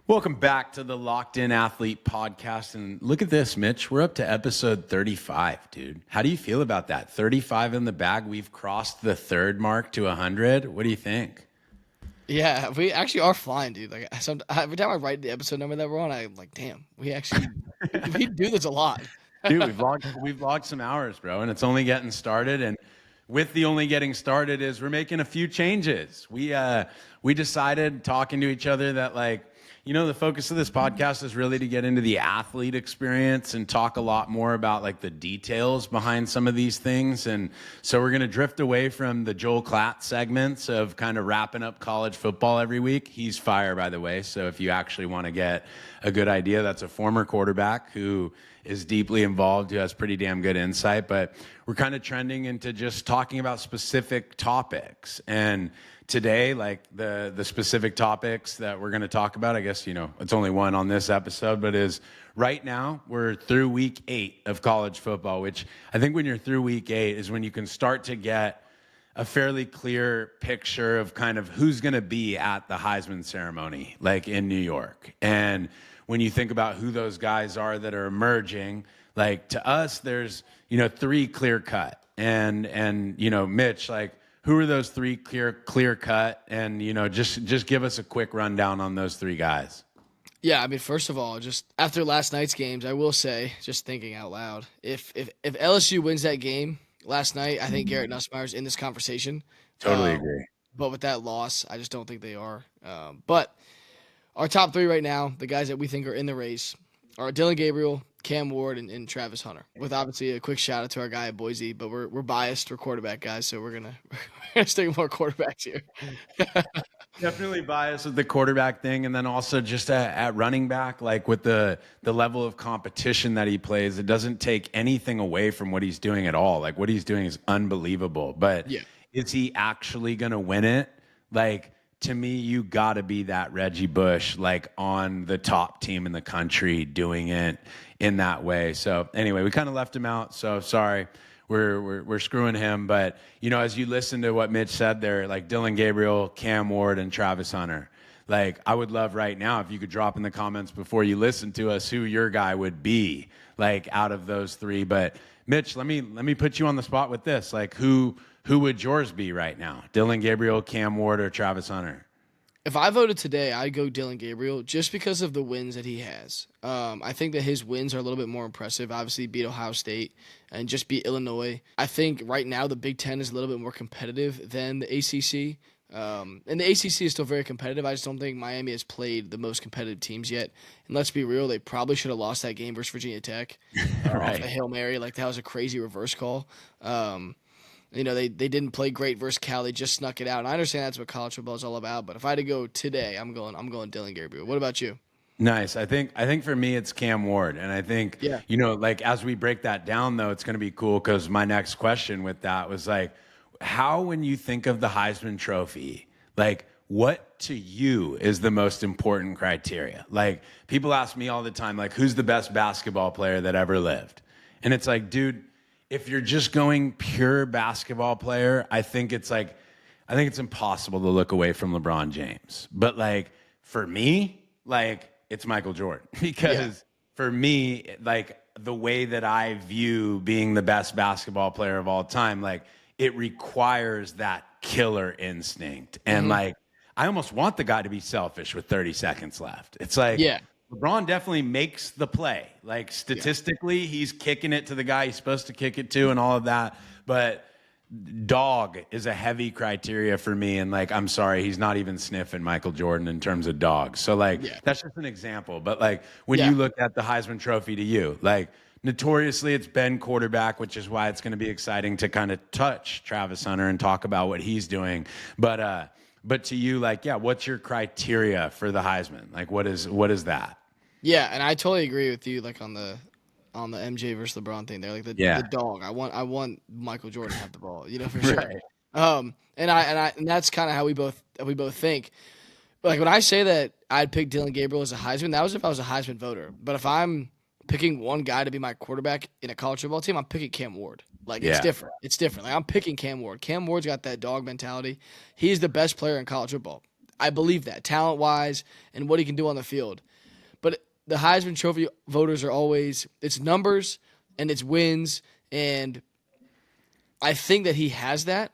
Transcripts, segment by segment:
Welcome back to the Locked In Athlete podcast. And look at this, Mitch. We're up to episode 35, dude. How do you feel about that? 35 in the bag. We've crossed the third mark to 100. What do you think? Yeah, we actually are flying, dude. Like every time I write the episode number that we're on, I'm like, damn, we do this a lot. Dude, we've logged some hours, bro, and it's only getting started. And with the only getting started is we're making a few changes. We decided talking to each other that the focus of this podcast is really to get into the athlete experience and talk a lot more about like the details behind some of these things. And so we're going to drift away from the Joel Klatt segments of kind of wrapping up college football every week. He's fire, by the way. So if you actually want to get a good idea, that's a former quarterback who is deeply involved, who has pretty damn good insight. But we're kind of trending into just talking about specific topics. And today, like the specific topics that we're going to talk about, I guess, it's only one on this episode, but is right now we're through week 8 of college football, which I think when you're through week 8 is when you can start to get a fairly clear picture of kind of who's going to be at the Heisman ceremony, like in New York. And when you think about who those guys are that are emerging, like to us, there's, 3 clear cut. And Mitch, like, who are those 3 clear cut? And, just give us a quick rundown on those 3 guys. Yeah, I mean, first of all, just after last night's games, I will say, just thinking out loud, if LSU wins that game last night, I think Garrett Nussmeier's in this conversation. Totally agree. But with that loss, I just don't think they are. But our top 3 right now, the guys that we think are in the race, are Dillon Gabriel, Cam Ward, and Travis Hunter. With obviously a quick shout out to our guy at Boise, but we're biased. We're quarterback guys, so we're gonna stick with more quarterbacks here. Definitely biased with the quarterback thing, and then also just at running back, like with the level of competition that he plays, it doesn't take anything away from what he's doing at all. Like what he's doing is unbelievable. But Yeah. Is he actually gonna win it? Like, to me, you got to be that Reggie Bush, like on the top team in the country doing it in that way. So anyway, we kind of left him out. So sorry, we're screwing him. But, as you listen to what Mitch said there, like Dillon Gabriel, Cam Ward, and Travis Hunter, like I would love right now if you could drop in the comments before you listen to us who your guy would be, like out of those 3. But Mitch, let me put you on the spot with this. Like who would yours be right now? Dillon Gabriel, Cam Ward, or Travis Hunter? If I voted today, I'd go Dillon Gabriel just because of the wins that he has. I think that his wins are a little bit more impressive. Obviously, beat Ohio State and just beat Illinois. I think right now the Big Ten is a little bit more competitive than the ACC. And the ACC is still very competitive. I just don't think Miami has played the most competitive teams yet. And let's be real, they probably should have lost that game versus Virginia Tech. Right. Off a Hail Mary. Like, that was a crazy reverse call. They didn't play great versus Cal. They just snuck it out. And I understand that's what college football is all about. But if I had to go today, I'm going Dillon Gabriel. What about you? Nice. I think for me it's Cam Ward, and I think like as we break that down though, it's going to be cool because my next question with that was like, how when you think of the Heisman Trophy, like what to you is the most important criteria? Like people ask me all the time, like who's the best basketball player that ever lived? And it's like, dude, if you're just going pure basketball player, I think it's impossible to look away from LeBron James. But like for me, like it's Michael Jordan because for me, like the way that I view being the best basketball player of all time, like it requires that killer instinct. And like, I almost want the guy to be selfish with 30 seconds left. It's like, LeBron definitely makes the play. Like statistically, he's kicking it to the guy he's supposed to kick it to and all of that. But dog is a heavy criteria for me. And like, I'm sorry, he's not even sniffing Michael Jordan in terms of dogs. So like, that's just an example. But like, when you look at the Heisman Trophy to you, like notoriously it's been quarterback, which is why it's going to be exciting to kind of touch Travis Hunter and talk about what he's doing. But to you, like, what's your criteria for the Heisman? Like, what is that? Yeah, and I totally agree with you. Like on the MJ versus LeBron thing, there, like the dog. I want Michael Jordan to have the ball, for sure. Right. And that's kind of how we both think. But like when I say that I'd pick Dillon Gabriel as a Heisman, that was if I was a Heisman voter. But if I'm picking one guy to be my quarterback in a college football team, I'm picking Cam Ward. Like, it's different. It's different. Like, I'm picking Cam Ward. Cam Ward's got that dog mentality. He's the best player in college football. I believe that talent-wise and what he can do on the field. But the Heisman Trophy voters are always it's numbers and it's wins, and I think that he has that.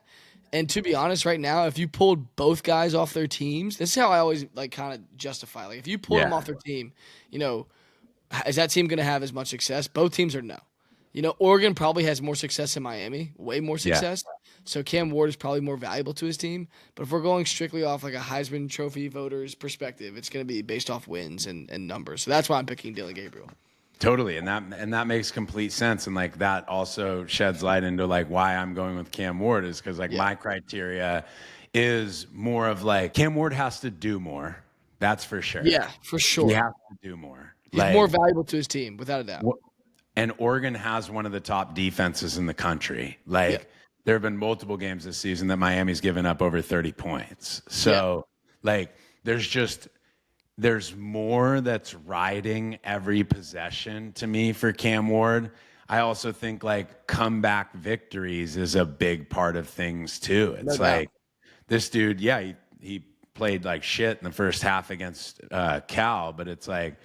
And to be honest, right now, if you pulled both guys off their teams, this is how I always like kind of justify. Like if you pulled them off their team, you know, is that team going to have as much success? Both teams are no. You know, Oregon probably has more success than Miami, way more success. So Cam Ward is probably more valuable to his team. But if we're going strictly off like a Heisman Trophy voters perspective, it's going to be based off wins and numbers. So that's why I'm picking Dillon Gabriel. Totally, and that makes complete sense, and like that also sheds light into like why I'm going with Cam Ward is because like my criteria is more of like Cam Ward has to do more. That's for sure. Yeah, for sure. He has to do more. He's more valuable to his team, without a doubt. And Oregon has one of the top defenses in the country. Like there have been multiple games this season that Miami's given up over 30 points. So like there's more that's riding every possession to me for Cam Ward. I also think like comeback victories is a big part of things too. It's like this dude, he played like shit in the first half against Cal, but it's like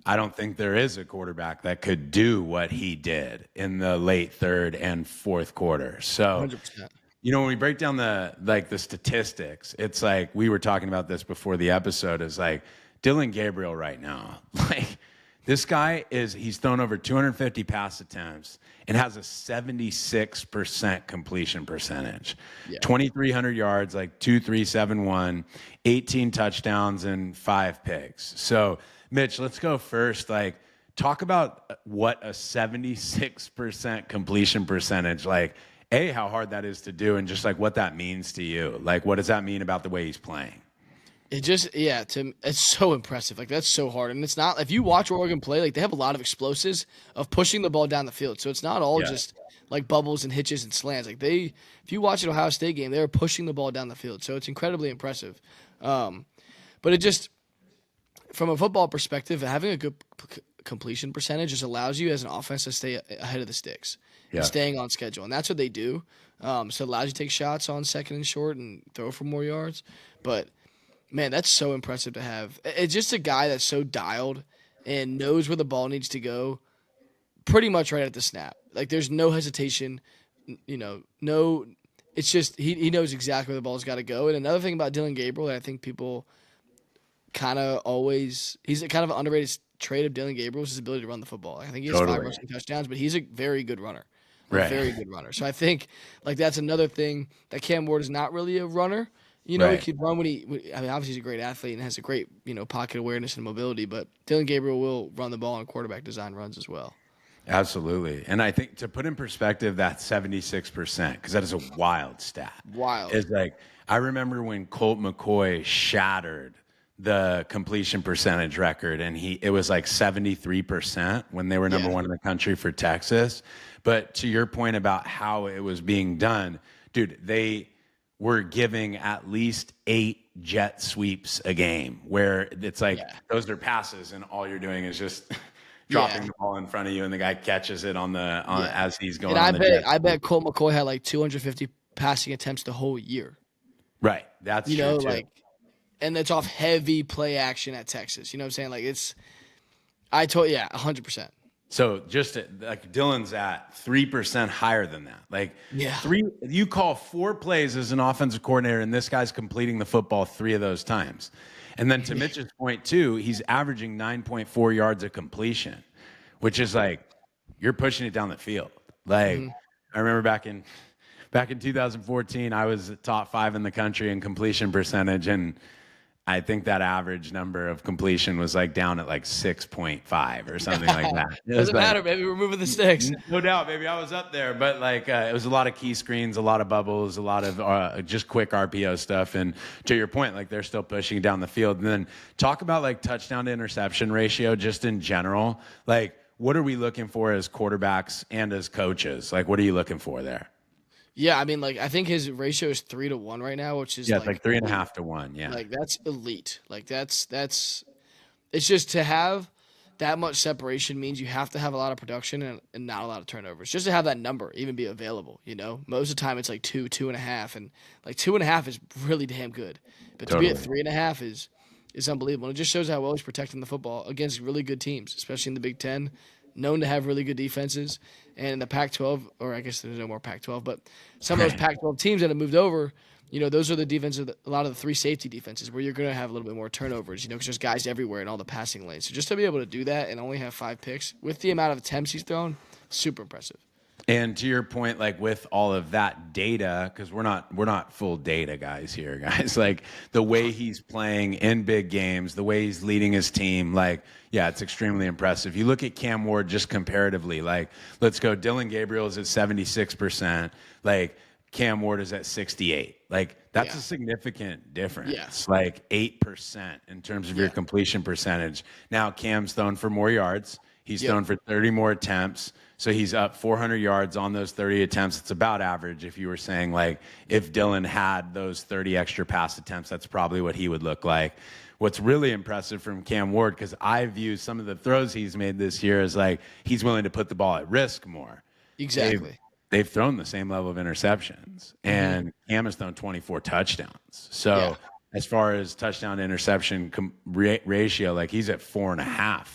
I don't think there is a quarterback that could do what he did in the late third and fourth quarter. So 100%. You know, when we break down the statistics, it's like we were talking about this before the episode is like Dillon Gabriel right now. Like this guy he's thrown over 250 pass attempts and has a 76% completion percentage. 2,300 yards, like 2,371, 18 touchdowns and 5 picks. So Mitch, let's go first. Like, talk about what a 76% completion percentage, like, how hard that is to do and just like what that means to you. Like, what does that mean about the way he's playing? It just, it's so impressive. Like, that's so hard. And it's not, if you watch Oregon play, like, they have a lot of explosives of pushing the ball down the field. So it's not all just like bubbles and hitches and slants. Like, if you watch an Ohio State game, they're pushing the ball down the field. So it's incredibly impressive. But it just, from a football perspective, having a good completion percentage just allows you as an offense to stay ahead of the sticks and staying on schedule. And that's what they do. So it allows you to take shots on second and short and throw for more yards. But, man, that's so impressive to have. It's just a guy that's so dialed and knows where the ball needs to go pretty much right at the snap. Like, there's no hesitation, it's just he knows exactly where the ball's got to go. And another thing about Dillon Gabriel that I think people kind of he's a kind of an underrated trait of Dillon Gabriel is his ability to run the football. I think he has 5 rushing touchdowns, but he's a very good runner. Very good runner. So I think like that's another thing that Cam Ward is not really a runner. He could run obviously he's a great athlete and has a great, pocket awareness and mobility, but Dillon Gabriel will run the ball on quarterback design runs as well. Absolutely. And I think to put in perspective that 76%, because that is a wild stat. It's like, I remember when Colt McCoy shattered the completion percentage record, and it was like 73% when they were number one in the country for Texas. But to your point about how it was being done, dude, they were giving at least 8 jet sweeps a game where it's like those are passes and all you're doing is just dropping the ball in front of you and the guy catches it as he's going. And I bet Colt McCoy had like 250 passing attempts the whole year. Right. That's true too. And it's off heavy play action at Texas. You know what I'm saying? Like 100%. So just like Dillon's at 3% higher than that. Like you call 4 plays as an offensive coordinator, and this guy's completing the football 3 of those times. And then to Mitch's point too, he's averaging 9.4 yards of completion, which is like you're pushing it down the field. Like I remember back in 2014, I was top 5 in the country in completion percentage, and I think that average number of completion was like down at like 6.5 or something like that. Doesn't matter, baby. We're moving the sticks. No doubt, baby. I was up there, but like it was a lot of key screens, a lot of bubbles, a lot of just quick RPO stuff. And to your point, like they're still pushing down the field. And then talk about like touchdown to interception ratio just in general. Like what are we looking for as quarterbacks and as coaches? Like what are you looking for there? Yeah, I mean, like I think his ratio is 3 to 1 right now, which is like 3.5 to 1. Yeah, like that's elite. Like that's it's just to have that much separation means you have to have a lot of production and not a lot of turnovers just to have that number even be available. Most of the time it's like 2.5, and like 2.5 is really damn good. But to be at Totally. 3.5 is unbelievable. And it just shows how well he's protecting the football against really good teams, especially in the Big Ten, known to have really good defenses. And in the Pac-12, or I guess there's no more Pac-12, but some of those Pac-12 teams that have moved over, those are the defenses, a lot of the 3 safety defenses where you're going to have a little bit more turnovers, because there's guys everywhere in all the passing lanes. So just to be able to do that and only have 5 picks with the amount of attempts he's thrown, super impressive. And to your point, like with all of that data, because we're not full data guys here, guys. Like the way he's playing in big games, the way he's leading his team, like, yeah, it's extremely impressive. You look at Cam Ward just comparatively, like, let's go. Dillon Gabriel is at 76%. Like Cam Ward is at 68. Like that's a significant difference. Yeah. Like 8% in terms of your completion percentage. Now Cam's thrown for more yards. He's thrown for 30 more attempts. So he's up 400 yards on those 30 attempts. It's about average. If you were saying, like, if Dillon had those 30 extra pass attempts, that's probably what he would look like. What's really impressive from Cam Ward, because I view some of the throws he's made this year as like he's willing to put the ball at risk more. Exactly. They've thrown the same level of interceptions, and Cam has thrown 24 touchdowns. So as far as touchdown to interception ratio, like he's at 4.5,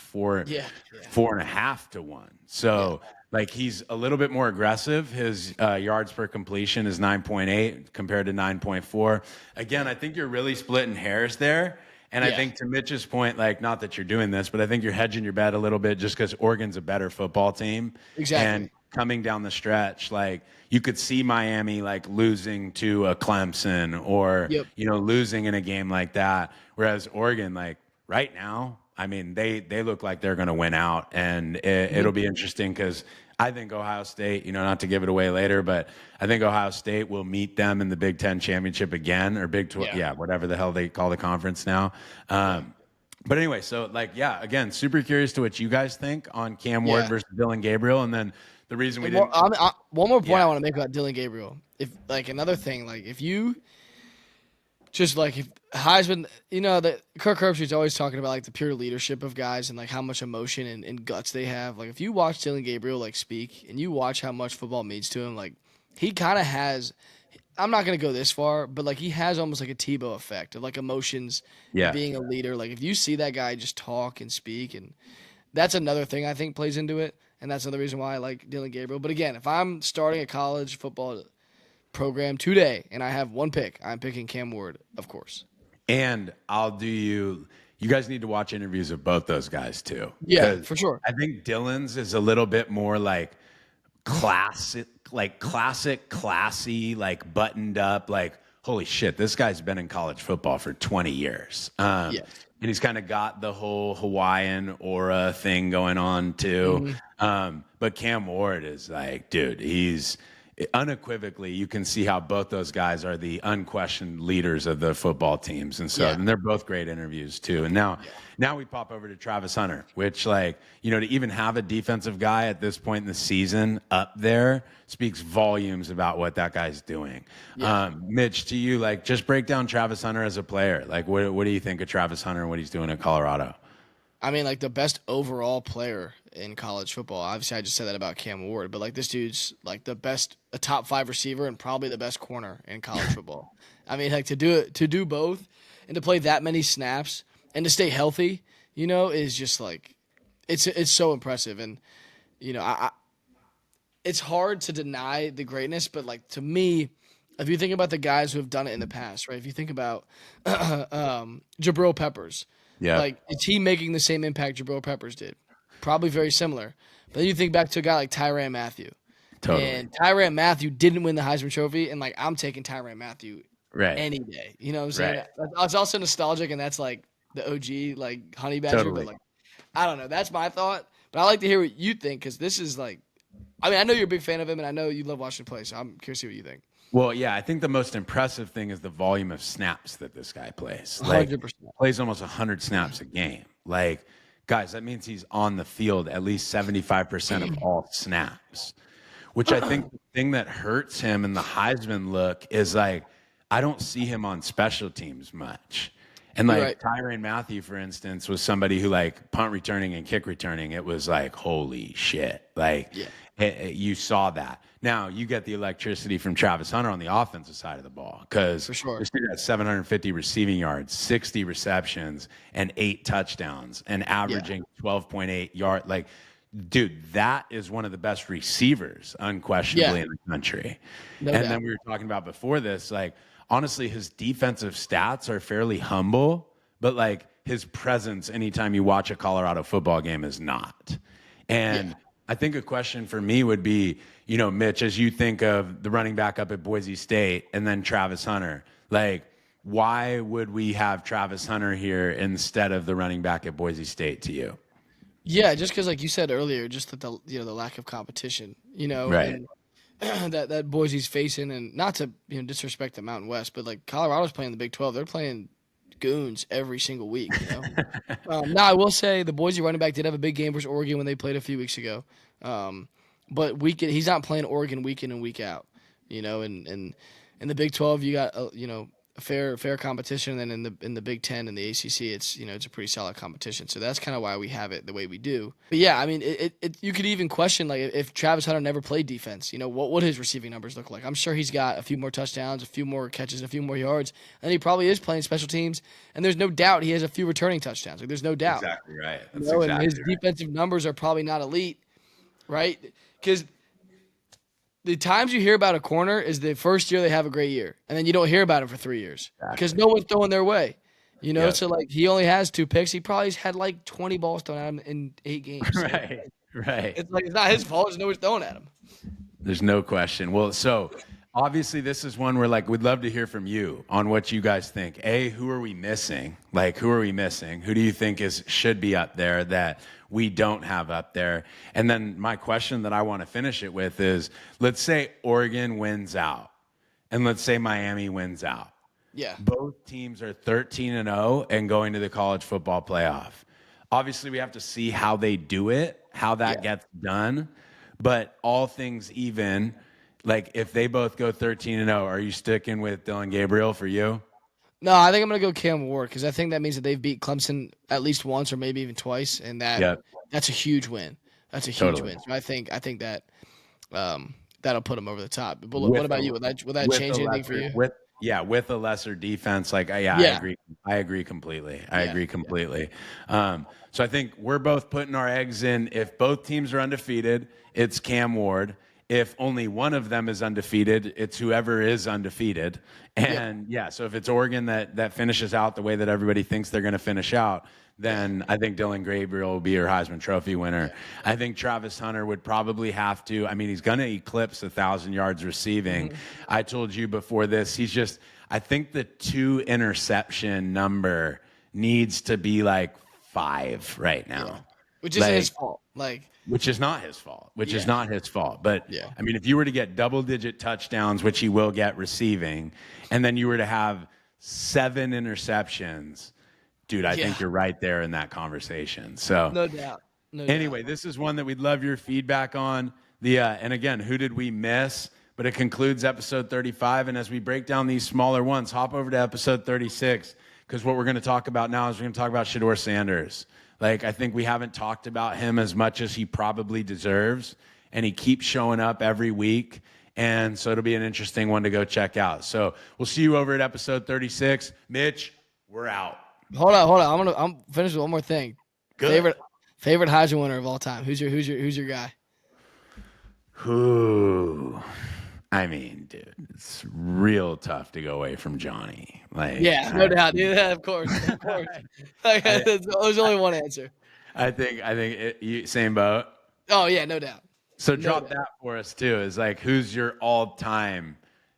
4.5 to 1. So like he's a little bit more aggressive. His yards per completion is 9.8 compared to 9.4. Again, I think you're really splitting hairs there. And I think to Mitch's point, like, not that you're doing this, but I think you're hedging your bet a little bit just because Oregon's a better football team. Exactly. And coming down the stretch, like you could see Miami like losing to a Clemson or, losing in a game like that. Whereas Oregon, like right now, I mean, they look like they're going to win out, and it'll be interesting because I think Ohio State, not to give it away later, but I think Ohio State will meet them in the Big Ten championship again, or Big 12, whatever the hell they call the conference now. But anyway, so like, again, super curious to what you guys think on Cam Ward versus Dillon Gabriel, and then the reason we didn't. One more point I want to make about Dillon Gabriel. If like another thing, like if you just like if Heisman, that Kirk Herbstreit's always talking about like the pure leadership of guys and like how much emotion and guts they have. Like if you watch Dillon Gabriel like speak and you watch how much football means to him, like he kind of has. I'm not gonna go this far, but like he has almost like a Tebow effect of like emotions, being a leader. Like if you see that guy just talk and speak, and that's another thing I think plays into it, and that's another reason why I like Dillon Gabriel. But again, if I'm starting a college football program today and I have one pick, I'm picking Cam Ward, of course. And I'll do you guys need to watch interviews of both those guys too. Yeah, for sure. I think Dillon's is a little bit more like classic, classy, like buttoned up, like, holy shit, this guy's been in college football for 20 years. And he's kind of got the whole Hawaiian aura thing going on too. But Cam Ward is like, dude, he's unequivocally, you can see how both those guys are the unquestioned leaders of the football teams. And so, and they're both great interviews too. And now we pop over to Travis Hunter, which to even have a defensive guy at this point in the season up there speaks volumes about what that guy's doing. Mitch, to you, like just break down Travis Hunter as a player. Like what do you think of Travis Hunter and what he's doing at Colorado? I mean, like the best overall player in college football. Obviously, I just said that about Cam Ward, but like this dude's like a top 5 receiver and probably the best corner in college football. I mean, like to do both and to play that many snaps and to stay healthy, is just like it's so impressive. And it's hard to deny the greatness, but like to me, if you think about the guys who have done it in the past, right? If you think about Jabril Peppers. Yeah. Like, is he making the same impact Jabril Peppers did? Probably very similar. But then you think back to a guy like Tyrann Mathieu. Totally. And Tyrann Mathieu didn't win the Heisman Trophy, and like I'm taking Tyrann Mathieu any day. You know what I'm saying? Right. It's also nostalgic, and that's like the OG, like Honey Badger. Totally. But like, I don't know. That's my thought. But I like to hear what you think, because this is like, I mean, I know you're a big fan of him, and I know you love watching him play, so I'm curious to see what you think. Well, yeah, I think the most impressive thing is the volume of snaps that this guy plays. Like, 100%. Plays almost 100 snaps a game. Like, guys, that means he's on the field at least 75% of all snaps, which I think the thing that hurts him in the Heisman look is like, I don't see him on special teams much. And You're like right. Tyrann Mathieu, for instance, was somebody who like punt returning and kick returning. It was like, holy shit. Like Yeah, you saw that. Now you get the electricity from Travis Hunter on the offensive side of the ball because for sure. this dude has 750 receiving yards, 60 receptions, and 8 touchdowns, and Yeah, averaging 12.8 yard. Like, dude, that is one of the best receivers, yeah, unquestionably, in the country. no And then doubt. we were talking about before this, like, honestly, his defensive stats are fairly humble, but like his presence anytime you watch a Colorado football game is not. Yeah. And I think a question for me would be, Mitch, as you think of the running back up at Boise State and then Travis Hunter, like, why would we have Travis Hunter here instead of the running back at Boise State to you? Yeah, just because, like you said earlier, just that the lack of competition, Right. and that Boise's facing, and not to disrespect the Mountain West, but like Colorado's playing the Big 12, they're playing goons every single week. Now I will say the Boise running back did have a big game versus Oregon when they played a few weeks ago, but he's not playing Oregon week in and week out, and in the Big 12 you got a fair competition, and then in the Big 10 and the ACC, it's a pretty solid competition. So that's kind of why we have it the way we do. But yeah, I mean, you could even question like if Travis Hunter never played defense, what would his receiving numbers look like? I'm sure he's got a few more touchdowns, a few more catches, and a few more yards, and he probably is playing special teams. And there's no doubt he has a few returning touchdowns. Like there's no doubt. Exactly right. That's And his exactly right. defensive numbers are probably not elite, right? Because the times you hear about a corner is the first year they have a great year, and then you don't hear about him for 3 years because no one's throwing their way. Yep. So like he only has 2 picks. He probably had like 20 balls thrown at him in 8 games. So Right. Right. it's like it's not his fault. There's no one's throwing at him. There's no question. Well, so obviously this is one where like we'd love to hear from you on what you guys think. Who are we missing? Like who are we missing? Who do you think should be up there that we don't have up there? And then my question that I want to finish it with is, let's say Oregon wins out and let's say Miami wins out. Yeah. Both teams are 13-0 and going to the college football playoff. Obviously, we have to see how they do it, how that gets done. But all things even, like if they both go 13-0, are you sticking with Dillon Gabriel for you? No, I think I'm gonna go Cam Ward because I think that means that they've beat Clemson at least once or maybe even twice, and that's a huge win. That's a huge win. So I think that that'll put them over the top. But what about you? Would that change anything for you? With a lesser defense, like I agree. I agree completely. I agree completely. So I think we're both putting our eggs in. If both teams are undefeated, it's Cam Ward. If only one of them is undefeated, it's whoever is undefeated. And so if it's Oregon that finishes out the way that everybody thinks they're going to finish out, then I think Dillon Gabriel will be your Heisman Trophy winner. Yeah. I think Travis Hunter would probably have to. I mean, he's going to eclipse 1,000 yards receiving. Mm-hmm. I told you before this, I think the 2 interception number needs to be like 5 right now. Which isn't his fault. Which is not his fault. Is not his fault. But, I mean, if you were to get double-digit touchdowns, which he will get receiving, and then you were to have 7 interceptions, dude, I think you're right there in that conversation. So no doubt. Anyway, this is one that we'd love your feedback on. And again, who did we miss? But it concludes episode 35. And as we break down these smaller ones, hop over to episode 36, because what we're going to talk about now is we're going to talk about Shedeur Sanders. Like, I think we haven't talked about him as much as he probably deserves, and he keeps showing up every week. And so it'll be an interesting one to go check out. So we'll see you over at episode 36. Mitch, we're out. Hold on. I'm finished with one more thing. Good. Favorite Heisman winner of all time. Who's your guy? Who? I mean, dude, it's real tough to go away from Johnny. Like, no doubt. Yeah, of course. There's only one answer. I think same boat. Oh yeah, no doubt. So drop that for us too. Is like, who's your all-time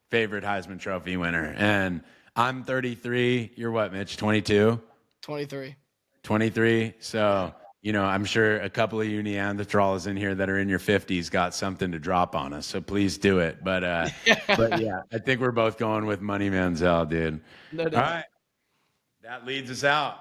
favorite Heisman Trophy winner? And I'm 33. You're what, Mitch? 22? 23. 23. So, I'm sure a couple of you Neanderthals in here that are in your 50s got something to drop on us. So please do it. But yeah, I think we're both going with Money Manziel, dude. No doubt. All right. That leads us out.